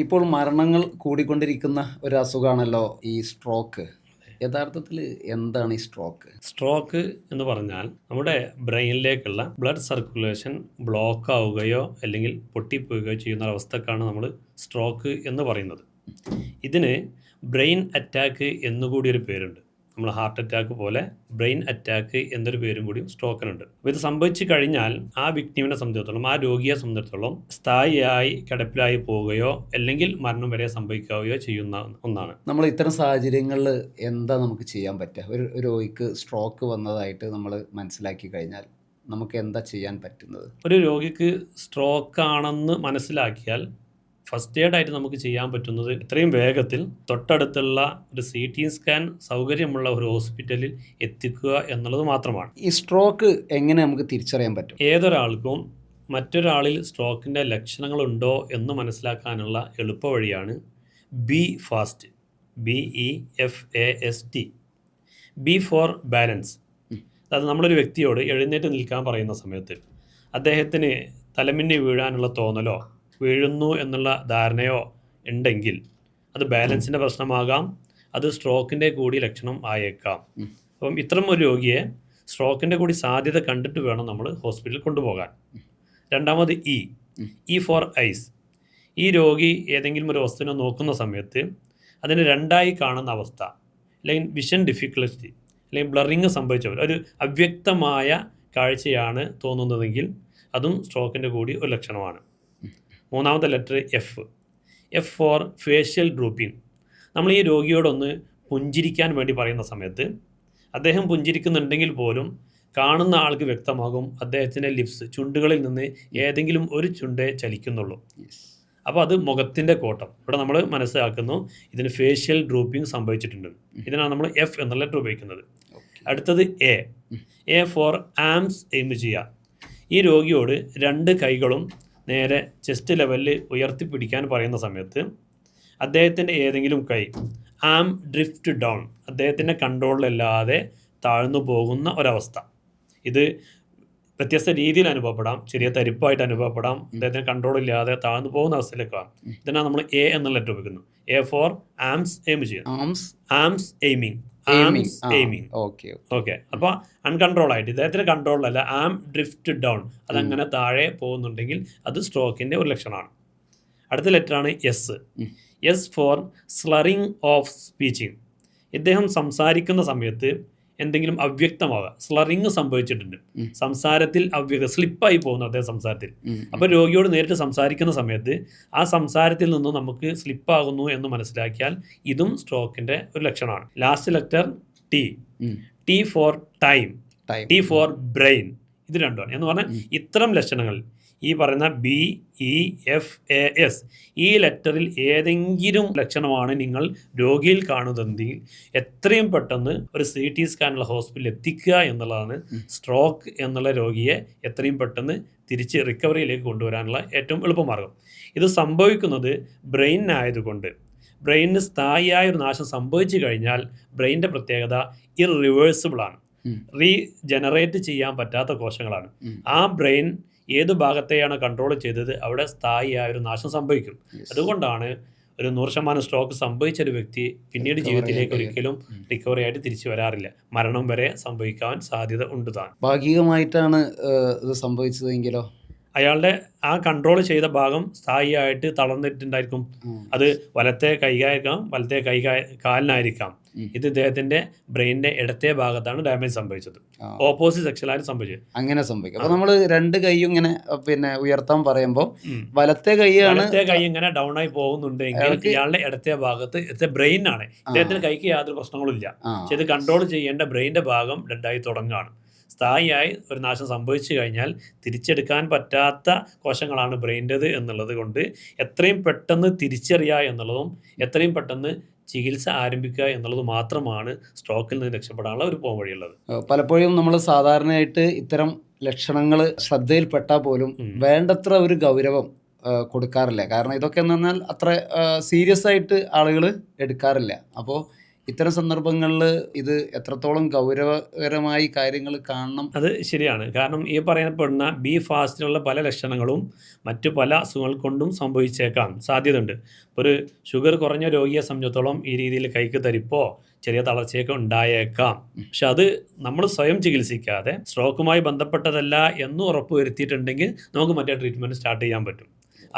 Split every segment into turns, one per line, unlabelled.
ഇപ്പോൾ മരണങ്ങൾ കൂടിക്കൊണ്ടിരിക്കുന്ന ഒരു അസുഖമാണല്ലോ ഈ സ്ട്രോക്ക്. യഥാർത്ഥത്തിൽ എന്താണ് ഈ സ്ട്രോക്ക്?
സ്ട്രോക്ക് എന്ന് പറഞ്ഞാൽ നമ്മുടെ ബ്രെയിനിലേക്കുള്ള ബ്ലഡ് സർക്കുലേഷൻ ബ്ലോക്ക് ആവുകയോ അല്ലെങ്കിൽ പൊട്ടിപ്പോവുകയോ ചെയ്യുന്ന അവസ്ഥക്കാണ് നമ്മൾ സ്ട്രോക്ക് എന്ന് പറയുന്നത്. ഇതിന് ബ്രെയിൻ അറ്റാക്ക് എന്നുകൂടി ഒരു പേരുണ്ട്. നമ്മൾ ഹാർട്ട് അറ്റാക്ക് പോലെ ബ്രെയിൻ അറ്റാക്ക് എന്നൊരു പേരും കൂടി സ്ട്രോക്കിനുണ്ട്. അപ്പോൾ ഇത് സംഭവിച്ചു കഴിഞ്ഞാൽ ആ വിക്ടിമിനെ സംബന്ധിച്ചിടത്തോളം, ആ രോഗിയെ സംബന്ധിച്ചിടത്തോളം സ്ഥായിയായി കിടപ്പിലായി പോവുകയോ അല്ലെങ്കിൽ മരണം വരെ സംഭവിക്കുകയോ ചെയ്യുന്ന ഒന്നാണ്.
നമ്മൾ ഇത്തരം സാഹചര്യങ്ങളിൽ എന്താ നമുക്ക് ചെയ്യാൻ പറ്റുക? ഒരു രോഗിക്ക് സ്ട്രോക്ക് വന്നതായിട്ട് നമ്മൾ മനസ്സിലാക്കി കഴിഞ്ഞാൽ നമുക്ക് എന്താ ചെയ്യാൻ പറ്റുന്നത്?
ഒരു രോഗിക്ക് സ്ട്രോക്ക് ആണെന്ന് മനസ്സിലാക്കിയാൽ ഫസ്റ്റ് എയ്ഡ് ആയിട്ട് നമുക്ക് ചെയ്യാൻ പറ്റുന്നത് എത്രയും വേഗത്തിൽ തൊട്ടടുത്തുള്ള ഒരു CT സ്കാൻ സൗകര്യമുള്ള ഒരു ഹോസ്പിറ്റലിൽ എത്തിക്കുക എന്നുള്ളത് മാത്രമാണ്.
ഈ സ്ട്രോക്ക് എങ്ങനെ നമുക്ക് തിരിച്ചറിയാൻ പറ്റും?
ഏതൊരാൾക്കും മറ്റൊരാളിൽ സ്ട്രോക്കിൻ്റെ ലക്ഷണങ്ങളുണ്ടോ എന്ന് മനസ്സിലാക്കാനുള്ള എളുപ്പവഴിയാണ് B fast, BEFAST. B for balance. അതായത് നമ്മളൊരു വ്യക്തിയോട് എഴുന്നേറ്റ് നിൽക്കാൻ പറയുന്ന സമയത്ത് അദ്ദേഹത്തിന് തലമിന്നി വീഴാനുള്ള തോന്നലോ വീഴുന്നു എന്നുള്ള ധാരണയോ ഉണ്ടെങ്കിൽ അത് ബാലൻസിൻ്റെ പ്രശ്നമാകാം, അത് സ്ട്രോക്കിൻ്റെ കൂടി ലക്ഷണം ആയേക്കാം. അപ്പം ഇത്തരം ഒരു രോഗിയെ സ്ട്രോക്കിൻ്റെ കൂടി സാധ്യത കണ്ടിട്ട് വേണം നമ്മൾ ഹോസ്പിറ്റലിൽ കൊണ്ടുപോകാൻ. രണ്ടാമത് ഇ ഫോർ ഐസ്. ഈ രോഗി ഏതെങ്കിലും ഒരു വസ്തുവിനെ നോക്കുന്ന സമയത്ത് അതിന് രണ്ടായി കാണുന്ന അവസ്ഥ, അല്ലെങ്കിൽ വിഷൻ ഡിഫിക്കൽറ്റി, അല്ലെങ്കിൽ ബ്ലറിങ് സംഭവിച്ചവർ, ഒരു അവ്യക്തമായ കാഴ്ചയാണ് തോന്നുന്നതെങ്കിൽ അതും സ്ട്രോക്കിൻ്റെ കൂടി ഒരു ലക്ഷണമാണ്. മൂന്നാമത്തെ letter F for facial drooping. നമ്മൾ ഈ രോഗിയോടൊന്ന് പുഞ്ചിരിക്കാൻ വേണ്ടി പറയുന്ന സമയത്ത് അദ്ദേഹം പുഞ്ചിരിക്കുന്നുണ്ടെങ്കിൽ പോലും കാണുന്ന ആൾക്ക് വ്യക്തമാകും അദ്ദേഹത്തിൻ്റെ ലിപ്സ്, ചുണ്ടുകളിൽ നിന്ന് ഏതെങ്കിലും ഒരു ചുണ്ടേ ചലിക്കുന്നുള്ളൂ. അപ്പോൾ അത് മുഖത്തിൻ്റെ കോട്ടം. ഇവിടെ നമ്മൾ മനസ്സിലാക്കുന്നു ഇതിന് ഫേഷ്യൽ ഡ്രൂപ്പിംഗ് സംഭവിച്ചിട്ടുണ്ട്. ഇതിനാണ് നമ്മൾ എഫ് എന്ന ലെറ്റർ ഉപയോഗിക്കുന്നത്. അടുത്തത് എ ഫോർ ആംസ് എയിം ചെയ്യുക. ഈ രോഗിയോട് രണ്ട് കൈകളും നേരെ ചെസ്റ്റ് ലെവലിൽ ഉയർത്തിപ്പിടിക്കാൻ പറയുന്ന സമയത്ത് അദ്ദേഹത്തിൻ്റെ ഏതെങ്കിലും കൈ ആം ഡ്രിഫ്റ്റ് ഡൗൺ, അദ്ദേഹത്തിൻ്റെ കൺട്രോളിലല്ലാതെ താഴ്ന്നു പോകുന്ന ഒരവസ്ഥ. ഇത് വ്യത്യസ്ത രീതിയിൽ അനുഭവപ്പെടാം, ചെറിയ തരിപ്പായിട്ട് അനുഭവപ്പെടാം, അദ്ദേഹത്തിന് കൺട്രോൾ ഇല്ലാതെ താഴ്ന്നു പോകുന്ന അവസ്ഥയിലേക്കാണ്. ഇതിനാണ് നമ്മൾ എ എന്ന ലെറ്റർ ഉപയോഗിക്കുന്നു. എ ഫോർ ആംസ് എയിം ചെയ്യുക. Arms aiming. ഓക്കെ. അപ്പോൾ അൺകൺട്രോൾ ആയിട്ട് ഇദ്ദേഹത്തിന് കൺട്രോളിലല്ല, ആം ഡ്രിഫ്റ്റ് ഡൗൺ, അതങ്ങനെ താഴെ പോകുന്നുണ്ടെങ്കിൽ അത് സ്ട്രോക്കിൻ്റെ ഒരു ലക്ഷണമാണ്. അടുത്ത ലെറ്ററാണ് എസ് ഫോർ സ്ലറിങ് ഓഫ് സ്പീച്ചിങ്. ഇദ്ദേഹം സംസാരിക്കുന്ന സമയത്ത് എന്തെങ്കിലും അവ്യക്തമാവുക, സ്ലറിങ് സംഭവിച്ചിട്ടുണ്ട്, സംസാരത്തിൽ സ്ലിപ്പായി പോകുന്നു അദ്ദേഹം സംസാരത്തിൽ. അപ്പോൾ രോഗിയോട് നേരിട്ട് സംസാരിക്കുന്ന സമയത്ത് ആ സംസാരത്തിൽ നിന്നും നമുക്ക് സ്ലിപ്പാകുന്നു എന്ന് മനസ്സിലാക്കിയാൽ ഇതും സ്ട്രോക്കിൻ്റെ ഒരു ലക്ഷണമാണ്. Last letter T for time, T for brain. ഇത് രണ്ടുമാണ് എന്ന് പറഞ്ഞാൽ ഇത്തരം ലക്ഷണങ്ങൾ ഈ പറയുന്ന BEFAS ഈ ലെറ്ററിൽ ഏതെങ്കിലും ലക്ഷണമാണ് നിങ്ങൾ രോഗിയിൽ കാണുന്നതെങ്കിൽ എത്രയും പെട്ടെന്ന് ഒരു CT സ്കാനുള്ള ഹോസ്പിറ്റലിൽ എത്തിക്കുക എന്നുള്ളതാണ് സ്ട്രോക്ക് എന്നുള്ള രോഗിയെ എത്രയും പെട്ടെന്ന് തിരിച്ച് റിക്കവറിയിലേക്ക് കൊണ്ടുവരാനുള്ള ഏറ്റവും എളുപ്പമാർഗം. ഇത് സംഭവിക്കുന്നത് ബ്രെയിനായതുകൊണ്ട് ബ്രെയിനിന് സ്ഥായിയായ ഒരു നാശം സംഭവിച്ചു കഴിഞ്ഞാൽ ബ്രെയിനിൻ്റെ പ്രത്യേകത ഇറിവേഴ്സിബിളാണ്, റീജനറേറ്റ് ചെയ്യാൻ പറ്റാത്ത കോശങ്ങളാണ്. ആ ബ്രെയിൻ ഏത് ഭാഗത്തെയാണ് കൺട്രോൾ ചെയ്തത് അവിടെ സ്ഥായിയായ ഒരു നാശം സംഭവിക്കും. അതുകൊണ്ടാണ് ഒരു 100% സ്ട്രോക്ക് സംഭവിച്ച ഒരു വ്യക്തി പിന്നീട് ജീവിതത്തിലേക്ക് ഒരിക്കലും റിക്കവറി ആയിട്ട് തിരിച്ചു വരാറില്ല. മരണം വരെ സംഭവിക്കാൻ സാധ്യത ഉണ്ട്. താൻ
ഭാഗികമായിട്ടാണ് ഇത് സംഭവിച്ചതെങ്കിലോ
അയാളുടെ ആ കൺട്രോൾ ചെയ്ത ഭാഗം സ്ഥായിയായിട്ട് തളർന്നിട്ടുണ്ടായിരിക്കും. അത് വലത്തെ കൈകായിരിക്കാം, വലത്തെ കാലിനായിരിക്കാം. ഇത് ഇദ്ദേഹത്തിന്റെ ബ്രെയിനിന്റെ ഇടത്തെ ഭാഗത്താണ് ഡാമേജ് സംഭവിച്ചത്, ഓപ്പോസിറ്റ് സെക്ഷനിലാണ് സംഭവിച്ചത്.
അങ്ങനെ സംഭവിക്കും. അപ്പോൾ നമ്മൾ രണ്ട് കൈയും ഇങ്ങനെ ഉയർത്താൻ പറയുമ്പോൾ വലത്തെ കൈ
ഇങ്ങനെ ഡൗൺ ആയി പോകുന്നുണ്ടെങ്കിൽ ഇയാളുടെ ഇടത്തെ ഭാഗത്ത് ബ്രെയിൻ ആണ്. ഇദ്ദേഹത്തിന് കൈക്ക് യാതൊരു പ്രശ്നങ്ങളും ഇല്ല, പക്ഷെ ഇത് കൺട്രോൾ ചെയ്യേണ്ട ബ്രെയിനിന്റെ ഭാഗം ഡെഡായി തുടങ്ങുകയാണ്. സ്ഥായിയായി ഒരു നാശം സംഭവിച്ചു കഴിഞ്ഞാൽ തിരിച്ചെടുക്കാൻ പറ്റാത്ത കോശങ്ങളാണ് ബ്രെയിൻ്റേത് എന്നുള്ളത് കൊണ്ട് എത്രയും പെട്ടെന്ന് തിരിച്ചറിയുക എന്നുള്ളതും എത്രയും പെട്ടെന്ന് ചികിത്സ ആരംഭിക്കുക എന്നുള്ളത് മാത്രമാണ് സ്ട്രോക്കിൽ നിന്ന് രക്ഷപ്പെടാനുള്ള ഒരു പോംവഴിയുള്ളത്.
പലപ്പോഴും നമ്മൾ സാധാരണയായിട്ട് ഇത്തരം ലക്ഷണങ്ങൾ ശ്രദ്ധയിൽപ്പെട്ടാൽ പോലും വേണ്ടത്ര ഒരു ഗൗരവം കൊടുക്കാറില്ല. കാരണം ഇതൊക്കെ എന്ന് പറഞ്ഞാൽ അത്ര സീരിയസ് ആയിട്ട് ആളുകൾ എടുക്കാറില്ല. അപ്പോൾ ഇത്തരം സന്ദർഭങ്ങളിൽ ഇത് എത്രത്തോളം ഗൗരവകരമായി കാര്യങ്ങൾ കാണണം?
അത് ശരിയാണ്. കാരണം ഈ പറയപ്പെടുന്ന ബി ഫാസ്റ്റിനുള്ള പല ലക്ഷണങ്ങളും മറ്റു പല അസുഖങ്ങൾ കൊണ്ടും സംഭവിച്ചേക്കാം, സാധ്യതയുണ്ട്. ഒരു ഷുഗർ കുറഞ്ഞ രോഗിയെ സംബന്ധിച്ചിടത്തോളം ഈ രീതിയിൽ കൈക്ക് തരിപ്പോ ചെറിയ തളർച്ചയൊക്കെ ഉണ്ടായേക്കാം. പക്ഷെ അത് നമ്മൾ സ്വയം ചികിത്സിക്കാതെ സ്ട്രോക്കുമായി ബന്ധപ്പെട്ടതല്ല എന്ന് ഉറപ്പ് വരുത്തിയിട്ടുണ്ടെങ്കിൽ നമുക്ക് മറ്റേ ട്രീറ്റ്മെൻറ്റ് സ്റ്റാർട്ട് ചെയ്യാൻ പറ്റും.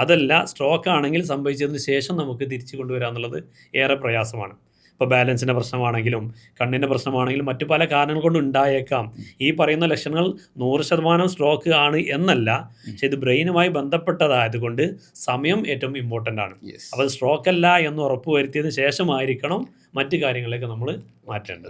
അതല്ല, സ്ട്രോക്ക് ആണെങ്കിൽ സംഭവിച്ചതിന് ശേഷം നമുക്ക് തിരിച്ചു കൊണ്ടുവരിക എന്നുള്ളത് ഏറെ പ്രയാസമാണ്. ഇപ്പോൾ ബാലൻസിൻ്റെ പ്രശ്നമാണെങ്കിലും കണ്ണിൻ്റെ പ്രശ്നമാണെങ്കിലും മറ്റു പല കാരണങ്ങൾ കൊണ്ട് ഉണ്ടായേക്കാം. ഈ പറയുന്ന ലക്ഷണങ്ങൾ 100% സ്ട്രോക്ക് ആണ് എന്നല്ല, പക്ഷെ ഇത് ബ്രെയിനുമായി ബന്ധപ്പെട്ടതായതുകൊണ്ട് സമയം ഏറ്റവും ഇമ്പോർട്ടൻ്റ് ആണ്.
യെസ്.
അപ്പോൾ സ്ട്രോക്ക് അല്ല എന്ന് ഉറപ്പ് വരുത്തിയതിന് ശേഷമായിരിക്കണം മറ്റു കാര്യങ്ങളിലേക്ക് നമ്മൾ മാറ്റേണ്ടത്.